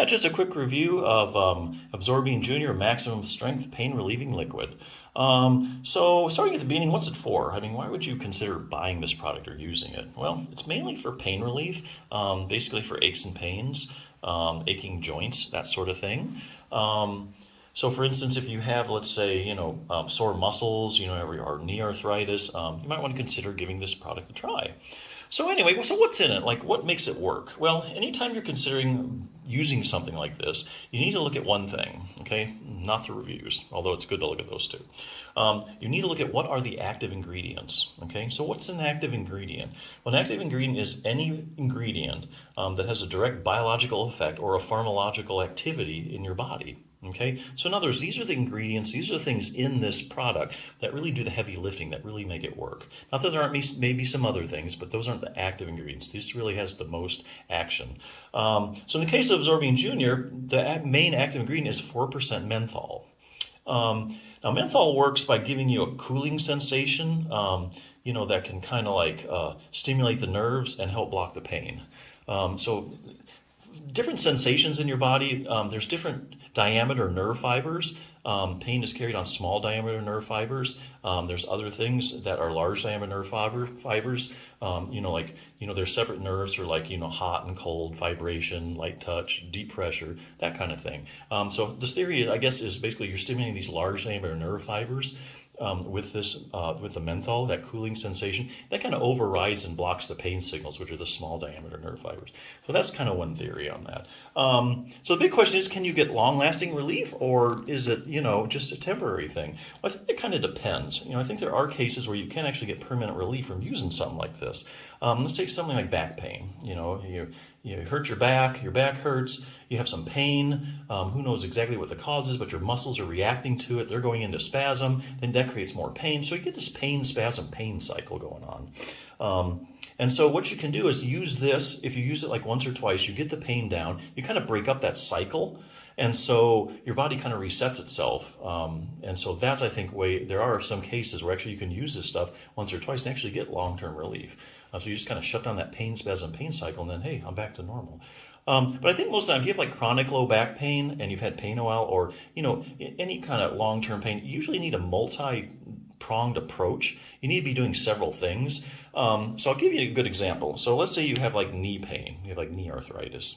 Yeah, just a quick review of Absorbine Junior Maximum Strength Pain Relieving Liquid. So starting at the beginning, what's it for? I mean, why would you consider buying this product or using it? Well, it's mainly for pain relief, basically for aches and pains, aching joints, that sort of thing. So for instance, if you have, let's say, sore muscles, or knee arthritis, you might want to consider giving this product a try. So anyway, so what's in it? Like, what makes it work? Well, anytime you're considering using something like this, you need to look at one thing, okay? Not the reviews, although it's good to look at those too. You need to look at what are the active ingredients, okay? So what's an active ingredient? Well, an active ingredient is any ingredient that has a direct biological effect or a pharmacological activity in your body. Okay, so in other words, these are the ingredients, these are the things in this product that really do the heavy lifting, that really make it work. Not that there aren't maybe some other things, but those aren't the active ingredients. This really has the most action. So in the case of Absorbine Junior, the main active ingredient is 4% menthol. Now menthol works by giving you a cooling sensation, that can kind of like stimulate the nerves and help block the pain. So different sensations in your body, there's different diameter nerve fibers. Pain is carried on small diameter nerve fibers. There's other things that are large diameter nerve fibers. There's separate nerves for hot and cold, vibration, light touch, deep pressure, that kind of thing. So this theory, I guess, is basically you're stimulating these large diameter nerve fibers with the menthol, that cooling sensation, that kind of overrides and blocks the pain signals, which are the small diameter nerve fibers. So that's kind of one theory on that. So the big question is, can you get long-lasting relief, or is it, just a temporary thing? Well, I think it kind of depends. I think there are cases where you can actually get permanent relief from using something like this. Let's take something like back pain. You hurt your back hurts, you have some pain, who knows exactly what the cause is, but your muscles are reacting to it, they're going into spasm, then that creates more pain. So you get this pain, spasm, pain cycle going on. And so what you can do is use this. If you use it like once or twice, you get the pain down, you kind of break up that cycle, and so your body kind of resets itself. And so that's, I think, there are some cases where actually you can use this stuff once or twice and actually get long-term relief. So you just kind of shut down that pain, spasm, pain cycle, and then, hey, I'm back to normal. But I think most of the time, if you have like chronic low back pain and you've had pain a while, or, any kind of long-term pain, you usually need a multi-pronged approach. You need to be doing several things. So I'll give you a good example. So let's say you have like knee pain, you have like knee arthritis.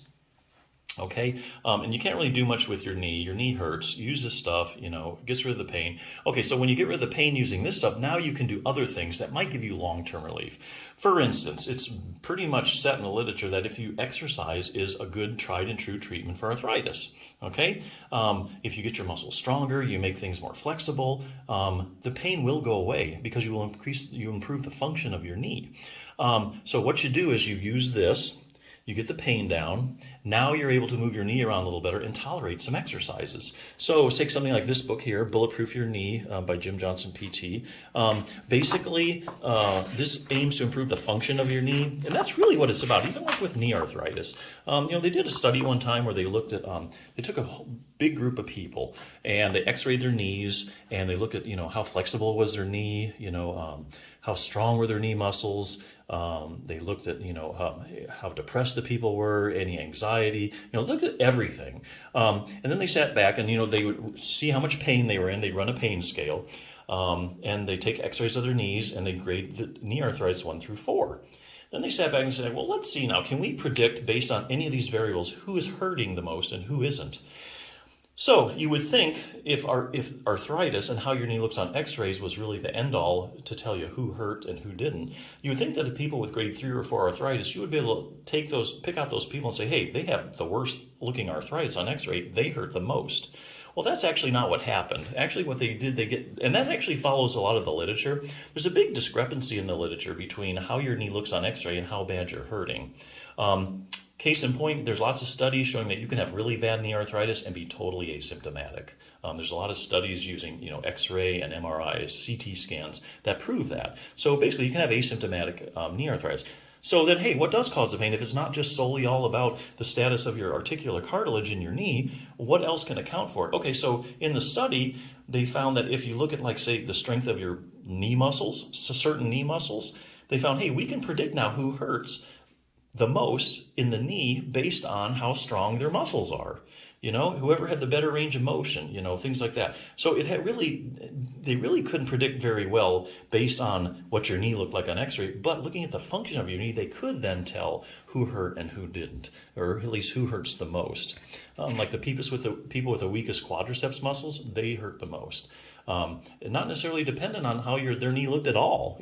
Okay, and you can't really do much with your knee. Your knee hurts. Use this stuff, gets rid of the pain. Okay, so when you get rid of the pain using this stuff, now you can do other things that might give you long-term relief. For instance, it's pretty much set in the literature that if you exercise is a good tried and true treatment for arthritis. Okay, if you get your muscles stronger, you make things more flexible, the pain will go away because you improve the function of your knee. So what you do is you use this. You get the pain down. Now you're able to move your knee around a little better and tolerate some exercises. So take something like this book here, Bulletproof Your Knee by Jim Johnson, PT. Basically, this aims to improve the function of your knee. And that's really what it's about, even like with knee arthritis. They did a study one time where they looked at, they took a big group of people and they x-rayed their knees and they looked at, how flexible was their knee, how strong were their knee muscles. They looked at, how depressed the people were, any anxiety, looked at everything. And then they sat back and, they would see how much pain they were in. They'd run a pain scale. And they take x-rays of their knees and they grade the knee arthritis 1 through 4. Then they sat back and said, well, let's see now, can we predict based on any of these variables who is hurting the most and who isn't? So you would think if arthritis and how your knee looks on x-rays was really the end-all to tell you who hurt and who didn't, you would think that the people with grade 3 or 4 arthritis, you would be able to pick out those people and say, hey, they have the worst looking arthritis on x-ray, they hurt the most. Well, that's actually not what happened. Actually, what they did, and that actually follows a lot of the literature. There's a big discrepancy in the literature between how your knee looks on x-ray and how bad you're hurting. Case in point, there's lots of studies showing that you can have really bad knee arthritis and be totally asymptomatic. There's a lot of studies using, X-ray and MRIs, CT scans that prove that. So basically, you can have asymptomatic knee arthritis. So then, hey, what does cause the pain? If it's not just solely all about the status of your articular cartilage in your knee, what else can account for it? Okay, so in the study, they found that if you look at, like, say, the strength of your knee muscles, certain knee muscles, they found, hey, we can predict now who hurts the most in the knee based on how strong their muscles are. Whoever had the better range of motion, things like that. So they really couldn't predict very well based on what your knee looked like on x-ray, but looking at the function of your knee, they could then tell who hurt and who didn't, or at least who hurts the most. Like the people with the weakest quadriceps muscles, they hurt the most. Not necessarily dependent on how their knee looked at all,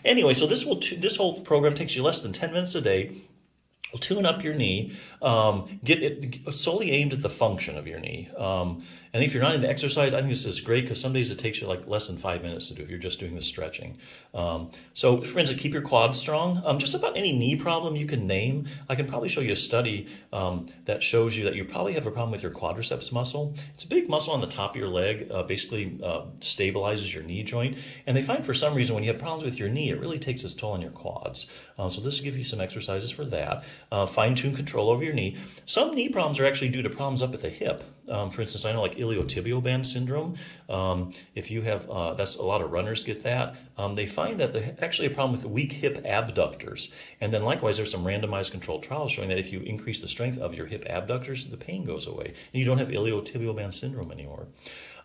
Anyway, so this whole program takes you less than 10 minutes a day. We'll tune up your knee, get it solely aimed at the function of your knee. And if you're not into exercise, I think this is great because some days it takes you like less than 5 minutes to do if you're just doing the stretching. So for instance, keep your quads strong. Just about any knee problem you can name. I can probably show you a study that shows you that you probably have a problem with your quadriceps muscle. It's a big muscle on the top of your leg, basically stabilizes your knee joint. And they find for some reason when you have problems with your knee, it really takes its toll on your quads. So this will give you some exercises for that. Fine-tune control over your knee. Some knee problems are actually due to problems up at the hip. For instance, I know like iliotibial band syndrome. If you have, that's a lot of runners get that. They find that there's actually a problem with the weak hip abductors. And then likewise, there's some randomized controlled trials showing that if you increase the strength of your hip abductors, the pain goes away. And you don't have iliotibial band syndrome anymore.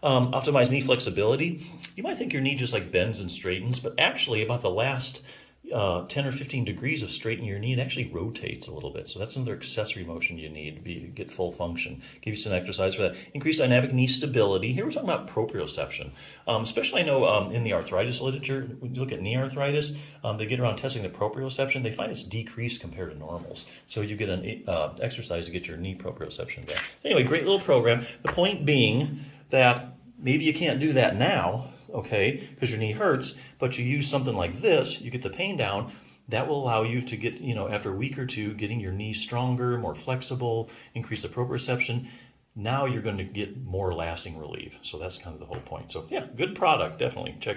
Optimize knee flexibility. You might think your knee just like bends and straightens, but actually about the last 10 or 15 degrees of straightening your knee, it actually rotates a little bit. So that's another accessory motion you need to get full function. Give you some exercise for that. Increase dynamic knee stability. Here we're talking about proprioception. Especially I know in the arthritis literature, when you look at knee arthritis, they get around testing the proprioception. They find it's decreased compared to normals. So you get an exercise to get your knee proprioception back. Anyway, great little program. The point being that maybe you can't do that now, okay, because your knee hurts, but you use something like this, you get the pain down, that will allow you to get, after a week or two, getting your knee stronger, more flexible, increase the proprioception. Now you're going to get more lasting relief. So that's kind of the whole point. So yeah, good product, definitely. Check it out.